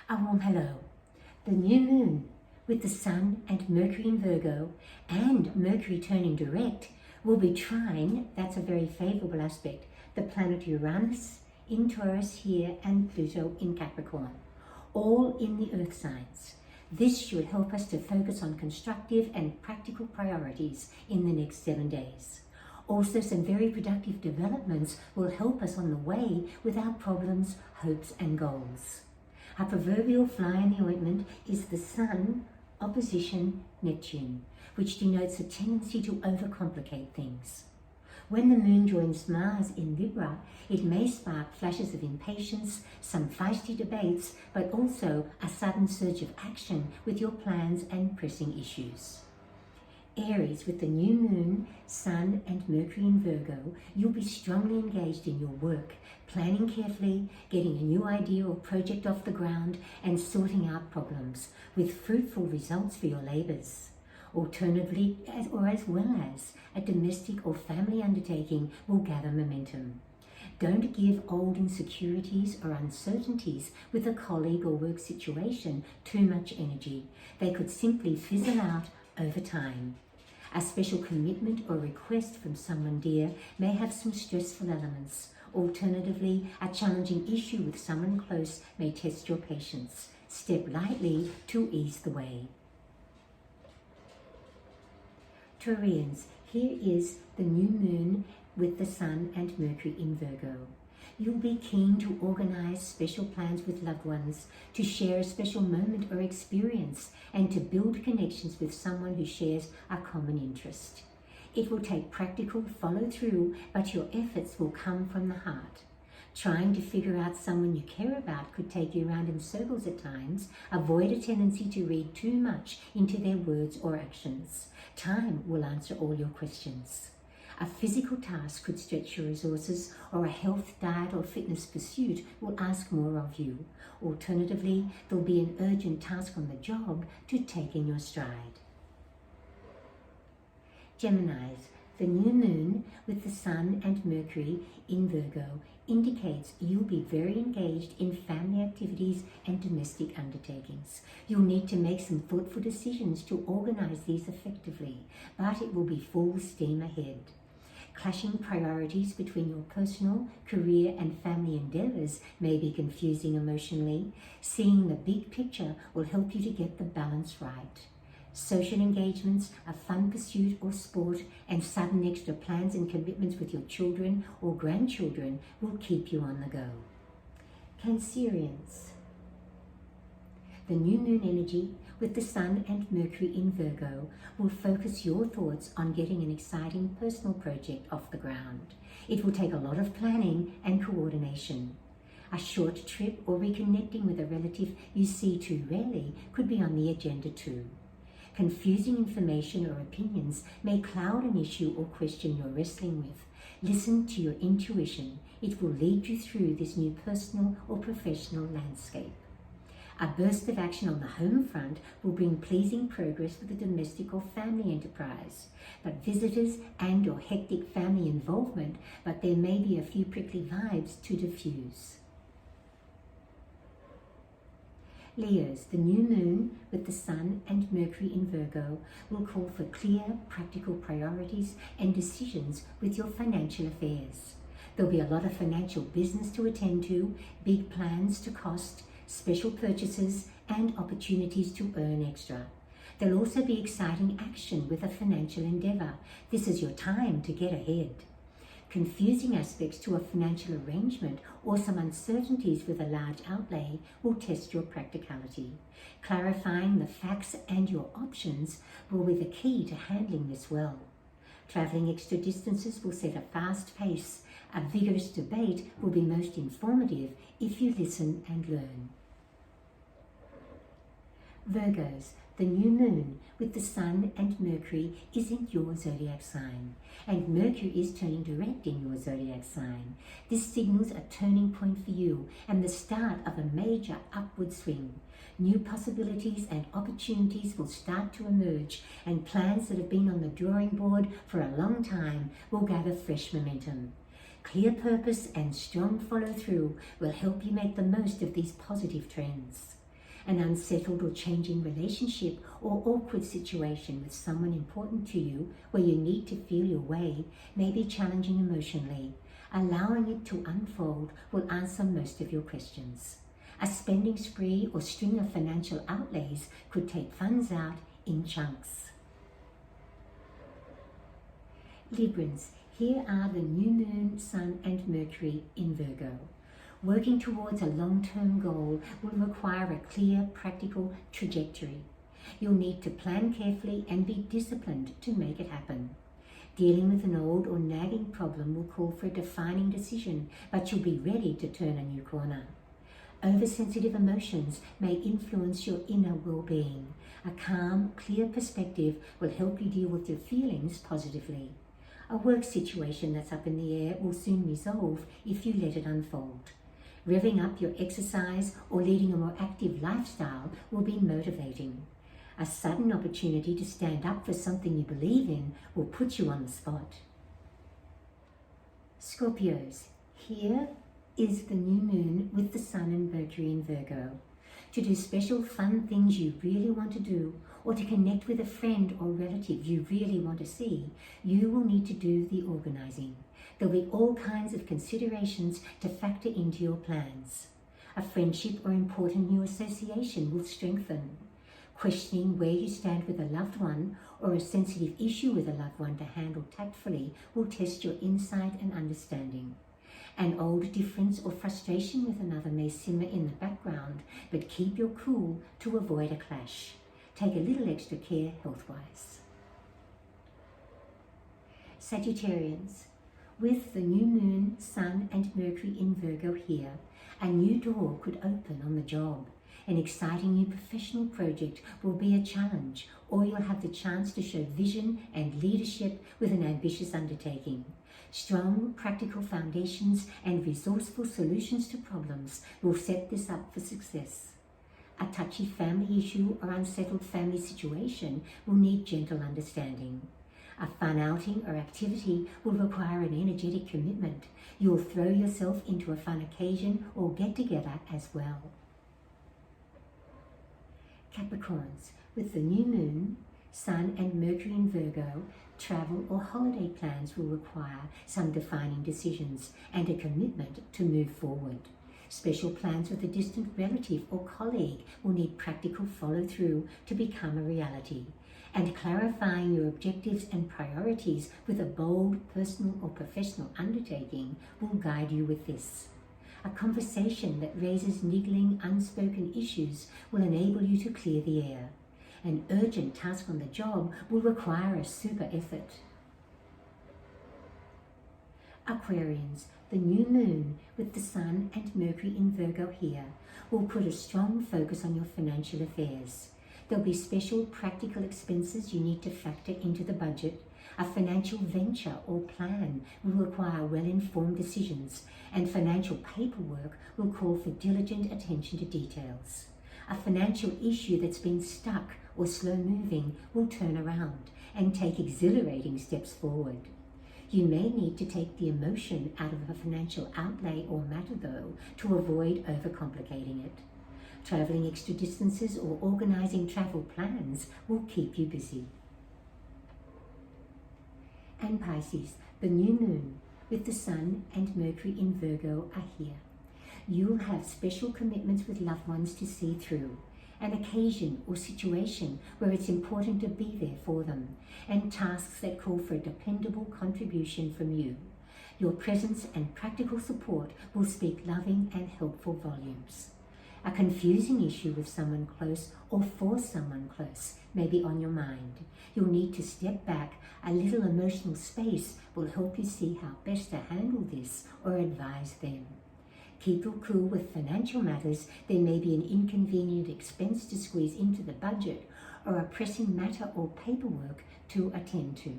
A warm hello. The new moon with the Sun and Mercury in Virgo and Mercury turning direct will be trine, that's a very favourable aspect, the planet Uranus in Taurus here and Pluto in Capricorn, all in the earth signs. This should help us to focus on constructive and practical priorities in the next 7 days. Also, some very productive developments will help us on the way with our problems, hopes and goals. Our proverbial fly in the ointment is the Sun opposition Neptune, which denotes a tendency to over-complicate things. When the moon joins Mars in Libra, it may spark flashes of impatience, some feisty debates, but also a sudden surge of action with your plans and pressing issues. Aries, with the new moon, Sun and Mercury in Virgo, you'll be strongly engaged in your work, planning carefully, getting a new idea or project off the ground and sorting out problems with fruitful results for your labours. Alternatively, as well as a domestic or family undertaking will gather momentum. Don't give old insecurities or uncertainties with a colleague or work situation too much energy. They could simply fizzle out over time. A special commitment or request from someone dear may have some stressful elements. Alternatively, a challenging issue with someone close may test your patience. Step lightly to ease the way. Taurians, here is the new moon with the Sun and Mercury in Virgo. You'll be keen to organise special plans with loved ones, to share a special moment or experience, and to build connections with someone who shares a common interest. It will take practical follow-through, but your efforts will come from the heart. Trying to figure out someone you care about could take you around in circles at times. Avoid a tendency to read too much into their words or actions. Time will answer all your questions. A physical task could stretch your resources, or a health, diet or fitness pursuit will ask more of you. Alternatively, there'll be an urgent task on the job to take in your stride. Geminis, the new moon with the Sun and Mercury in Virgo indicates you'll be very engaged in family activities and domestic undertakings. You'll need to make some thoughtful decisions to organise these effectively, but it will be full steam ahead. Clashing priorities between your personal, career and family endeavours may be confusing emotionally. Seeing the big picture will help you to get the balance right. Social engagements, a fun pursuit or sport, and sudden extra plans and commitments with your children or grandchildren will keep you on the go. Cancerians. The new moon energy with the Sun and Mercury in Virgo will focus your thoughts on getting an exciting personal project off the ground. It will take a lot of planning and coordination. A short trip or reconnecting with a relative you see too rarely could be on the agenda too. Confusing information or opinions may cloud an issue or question you're wrestling with. Listen to your intuition. It will lead you through this new personal or professional landscape. A burst of action on the home front will bring pleasing progress with a domestic or family enterprise. But visitors and or hectic family involvement, but there may be a few prickly vibes to diffuse. Leos, the new moon with the Sun and Mercury in Virgo will call for clear, practical priorities and decisions with your financial affairs. There'll be a lot of financial business to attend to, big plans to cost, special purchases and opportunities to earn extra. There'll also be exciting action with a financial endeavour. This is your time to get ahead. Confusing aspects to a financial arrangement or some uncertainties with a large outlay will test your practicality. Clarifying the facts and your options will be the key to handling this well. Travelling extra distances will set a fast pace. A vigorous debate will be most informative if you listen and learn. Virgos, the new moon with the Sun and Mercury is in your zodiac sign, and Mercury is turning direct in your zodiac sign. This signals a turning point for you and the start of a major upward swing. New possibilities and opportunities will start to emerge, and plans that have been on the drawing board for a long time will gather fresh momentum. Clear purpose and strong follow-through will help you make the most of these positive trends. An unsettled or changing relationship or awkward situation with someone important to you where you need to feel your way may be challenging emotionally. Allowing it to unfold will answer most of your questions. A spending spree or string of financial outlays could take funds out in chunks. Librans, here are the new moon, Sun and Mercury in Virgo. Working towards a long-term goal will require a clear, practical trajectory. You'll need to plan carefully and be disciplined to make it happen. Dealing with an old or nagging problem will call for a defining decision, but you'll be ready to turn a new corner. Oversensitive emotions may influence your inner well-being. A calm, clear perspective will help you deal with your feelings positively. A work situation that's up in the air will soon resolve if you let it unfold. Revving up your exercise or leading a more active lifestyle will be motivating. A sudden opportunity to stand up for something you believe in will put you on the spot. Scorpios, here is the new moon with the Sun and Mercury in Virgo. To do special fun things you really want to do, or to connect with a friend or relative you really want to see, you will need to do the organizing. There'll be all kinds of considerations to factor into your plans. A friendship or important new association will strengthen. Questioning where you stand with a loved one or a sensitive issue with a loved one to handle tactfully will test your insight and understanding. An old difference or frustration with another may simmer in the background, but keep your cool to avoid a clash. Take a little extra care health-wise. Sagittarians, with the new moon, Sun and Mercury in Virgo here, a new door could open on the job. An exciting new professional project will be a challenge, or you'll have the chance to show vision and leadership with an ambitious undertaking. Strong, practical foundations and resourceful solutions to problems will set this up for success. A touchy family issue or unsettled family situation will need gentle understanding. A fun outing or activity will require an energetic commitment. You'll throw yourself into a fun occasion or get-together as well. Capricorns, with the new moon, Sun and Mercury in Virgo, travel or holiday plans will require some defining decisions and a commitment to move forward. Special plans with a distant relative or colleague will need practical follow-through to become a reality. And clarifying your objectives and priorities with a bold personal or professional undertaking will guide you with this. A conversation that raises niggling, unspoken issues will enable you to clear the air. An urgent task on the job will require a super effort. Aquarians, the new moon with the Sun and Mercury in Virgo here will put a strong focus on your financial affairs. There'll be special practical expenses you need to factor into the budget. A financial venture or plan will require well-informed decisions, and financial paperwork will call for diligent attention to details. A financial issue that's been stuck or slow-moving will turn around and take exhilarating steps forward. You may need to take the emotion out of a financial outlay or matter, though, to avoid overcomplicating it. Traveling extra distances or organizing travel plans will keep you busy. And Pisces, the new moon with the Sun and Mercury in Virgo are here. You'll have special commitments with loved ones to see through, an occasion or situation where it's important to be there for them, and tasks that call for a dependable contribution from you. Your presence and practical support will speak loving and helpful volumes. A confusing issue with someone close or for someone close may be on your mind. You'll need to step back. A little emotional space will help you see how best to handle this or advise them. Keep your cool with financial matters. There may be an inconvenient expense to squeeze into the budget or a pressing matter or paperwork to attend to.